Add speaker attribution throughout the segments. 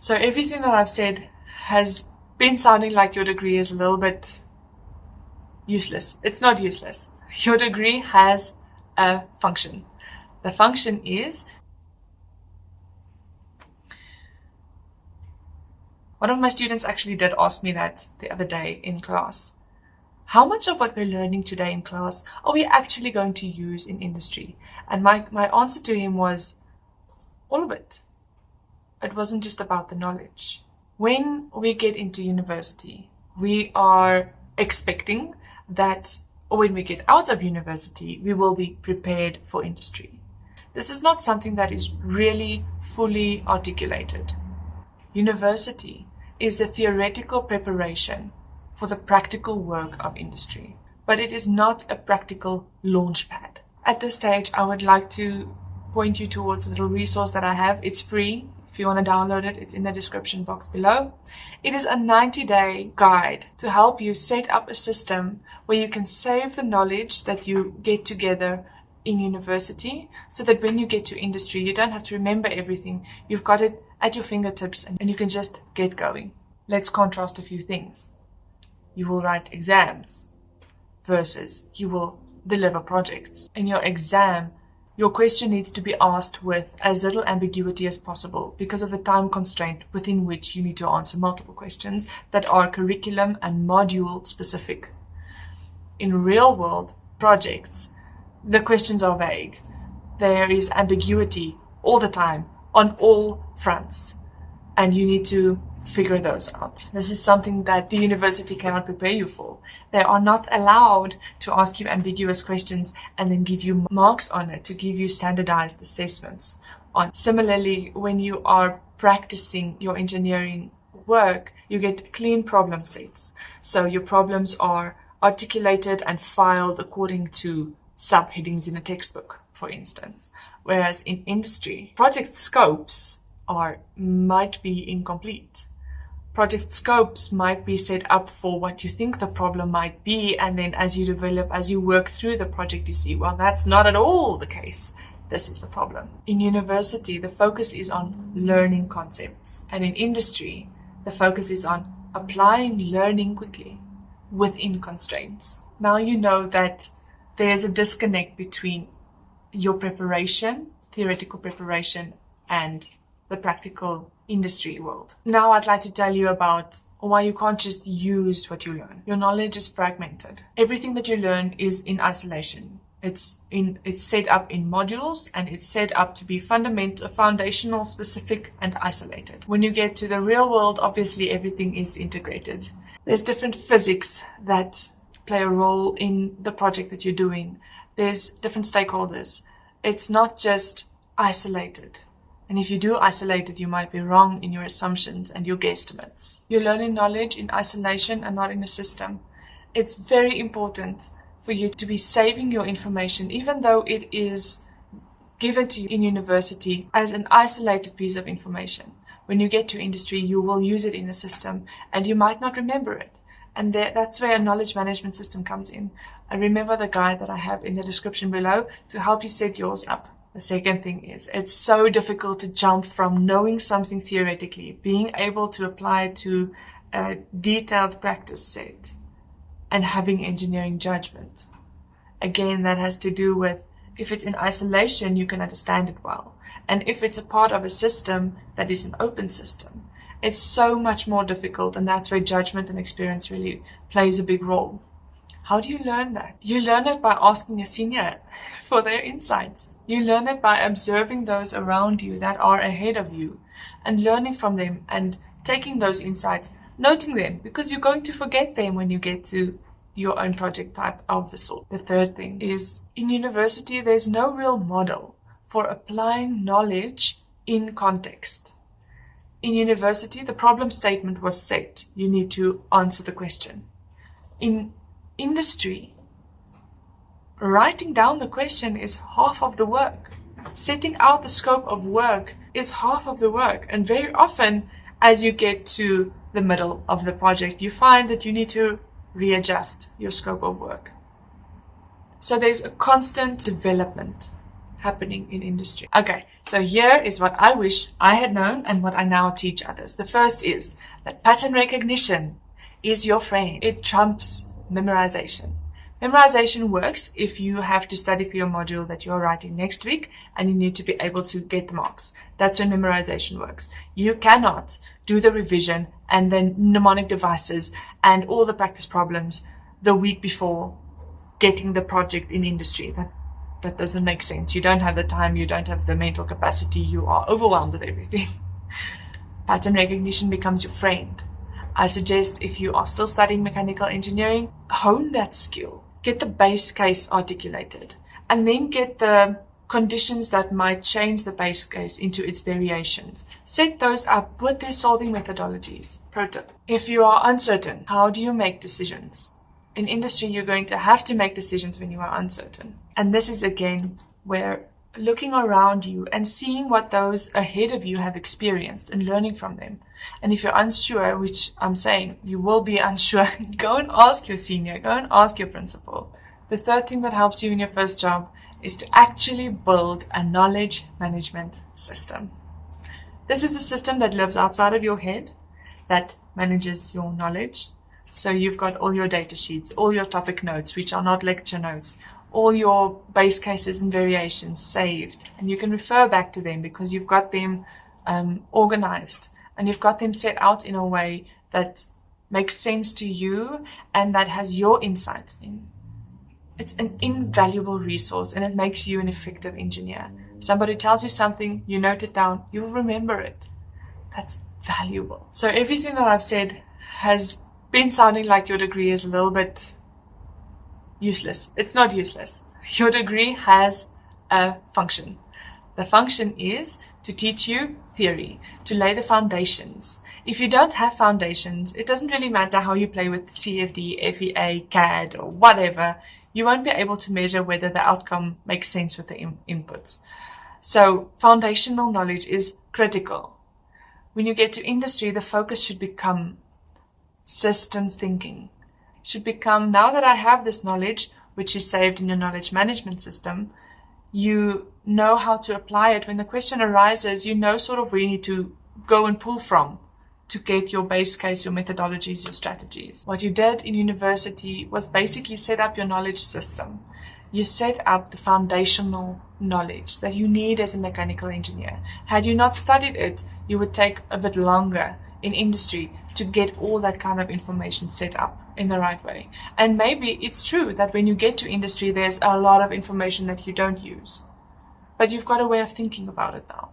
Speaker 1: So everything that I've said has been sounding like your degree is a little bit useless. It's not useless. Your degree has a function. The function is, one of my students actually did ask me that the other day in class. How much of what we're learning today in class are we actually going to use in industry? And my answer to him was, all of it. It wasn't just about the knowledge. When we get into university, we are expecting that, or when we get out of university, we will be prepared for industry. This is not something that is really fully articulated. University is the theoretical preparation for the practical work of industry, but it is not a practical launchpad. At this stage, I would like to point you towards a little resource that I have. It's free. If you want to download it, it's in the description box below. It is a 90-day guide to help you set up a system where you can save the knowledge that you get together in university, so that when you get to industry, you don't have to remember everything. You've got it at your fingertips and you can just get going. Let's contrast a few things. You will write exams versus you will deliver projects. In your exam, your question needs to be asked with as little ambiguity as possible because of the time constraint within which you need to answer multiple questions that are curriculum and module specific. In real world projects, the questions are vague. There is ambiguity all the time on all fronts, and you need to figure those out. This is something that the university cannot prepare you for. They are not allowed to ask you ambiguous questions and then give you marks on it, to give you standardized assessments on. Similarly, when you are practicing your engineering work, you get clean problem sets. So your problems are articulated and filed according to subheadings in a textbook, for instance. Whereas in industry, project scopes might be incomplete. Project scopes might be set up for what you think the problem might be, and then as you work through the project, you see, well, that's not at all the case. This is the problem. In university, the focus is on learning concepts. And in industry, the focus is on applying learning quickly within constraints. Now you know that there's a disconnect between your preparation, theoretical preparation, and the practical industry world. Now I'd like to tell you about why you can't just use what you learn. Your knowledge is fragmented. Everything that you learn is in isolation. It's set up in modules, and it's set up to be fundamental, foundational, specific, and isolated. When you get to the real world, obviously everything is integrated. There's different physics that play a role in the project that you're doing. There's different stakeholders. It's not just isolated. And if you do isolate it, you might be wrong in your assumptions and your guesstimates. You're learning knowledge in isolation and not in a system. It's very important for you to be saving your information, even though it is given to you in university as an isolated piece of information. When you get to industry, you will use it in a system and you might not remember it. And that's where a knowledge management system comes in. I remember the guide that I have in the description below to help you set yours up. The second thing is, it's so difficult to jump from knowing something theoretically, being able to apply it to a detailed practice set, and having engineering judgment. Again, that has to do with, if it's in isolation, you can understand it well. And if it's a part of a system that is an open system, it's so much more difficult, and that's where judgment and experience really plays a big role. How do you learn that? You learn it by asking a senior for their insights. You learn it by observing those around you that are ahead of you and learning from them and taking those insights, noting them, because you're going to forget them when you get to your own project type of the sort. The third thing is, in university, there's no real model for applying knowledge in context. In university, the problem statement was set. You need to answer the question. In industry, writing down the question is half of the work. Setting out the scope of work is half of the work. And very often, as you get to the middle of the project, you find that you need to readjust your scope of work. So there's a constant development happening in industry. Okay, so here is what I wish I had known and what I now teach others. The first is that pattern recognition is your friend. It trumps memorization. Memorization works if you have to study for your module that you're writing next week and you need to be able to get the marks. That's when memorization works. You cannot do the revision and then mnemonic devices and all the practice problems the week before getting the project in industry. That doesn't make sense. You don't have the time, you don't have the mental capacity, you are overwhelmed with everything. Pattern recognition becomes your friend. I suggest if you are still studying mechanical engineering, hone that skill. Get the base case articulated and then get the conditions that might change the base case into its variations. Set those up with their solving methodologies. Pro tip. If you are uncertain, how do you make decisions? In industry, you're going to have to make decisions when you are uncertain. And this is again where looking around you and seeing what those ahead of you have experienced and learning from them. And if you're unsure, which I'm saying you will be unsure, go and ask your senior, go and ask your principal. The third thing that helps you in your first job is to actually build a knowledge management system. This is a system that lives outside of your head, that manages your knowledge. So you've got all your data sheets, all your topic notes, which are not lecture notes, all your base cases and variations saved, and you can refer back to them because you've got them organized and you've got them set out in a way that makes sense to you and that has your insights in. It's an invaluable resource and it makes you an effective engineer. Somebody tells you something, you note it down, you'll remember it. That's valuable. So everything that I've said has been sounding like your degree is a little bit useless. It's not useless. Your degree has a function. The function is to teach you theory, to lay the foundations. If you don't have foundations, it doesn't really matter how you play with CFD, FEA, CAD, or whatever. You won't be able to measure whether the outcome makes sense with the inputs. So foundational knowledge is critical. When you get to industry, the focus should become systems thinking. Should become, now that I have this knowledge, which is saved in your knowledge management system, you know how to apply it. When the question arises, you know sort of where you need to go and pull from to get your base case, your methodologies, your strategies. What you did in university was basically set up your knowledge system. You set up the foundational knowledge that you need as a mechanical engineer. Had you not studied it, you would take a bit longer in industry to get all that kind of information set up in the right way. And maybe it's true that when you get to industry, there's a lot of information that you don't use, but you've got a way of thinking about it now.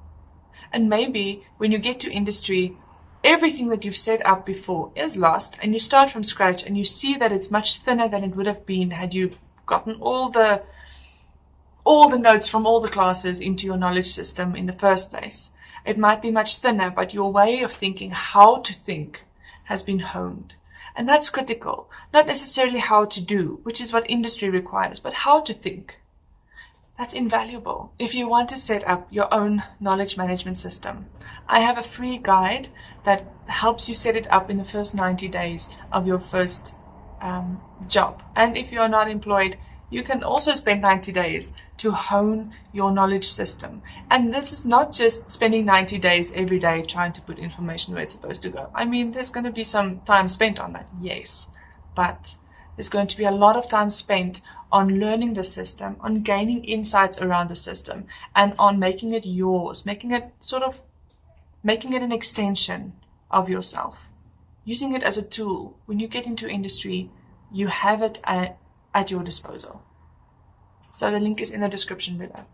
Speaker 1: And maybe when you get to industry, everything that you've set up before is lost and you start from scratch and you see that it's much thinner than it would have been had you gotten all the notes from all the classes into your knowledge system in the first place. It might be much thinner, but your way of thinking, how to think, has been honed. And that's critical. Not necessarily how to do, which is what industry requires, but how to think. That's invaluable. If you want to set up your own knowledge management system, I have a free guide that helps you set it up in the first 90 days of your first job. And if you're not employed, you can also spend 90 days to hone your knowledge system. And this is not just spending 90 days every day trying to put information where it's supposed to go. I mean, there's going to be some time spent on that, yes. But there's going to be a lot of time spent on learning the system, on gaining insights around the system, and on making it yours, making it an extension of yourself. Using it as a tool. When you get into industry, you have it at your disposal. So the link is in the description below.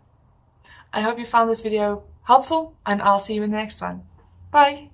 Speaker 1: I hope you found this video helpful, and I'll see you in the next one. Bye!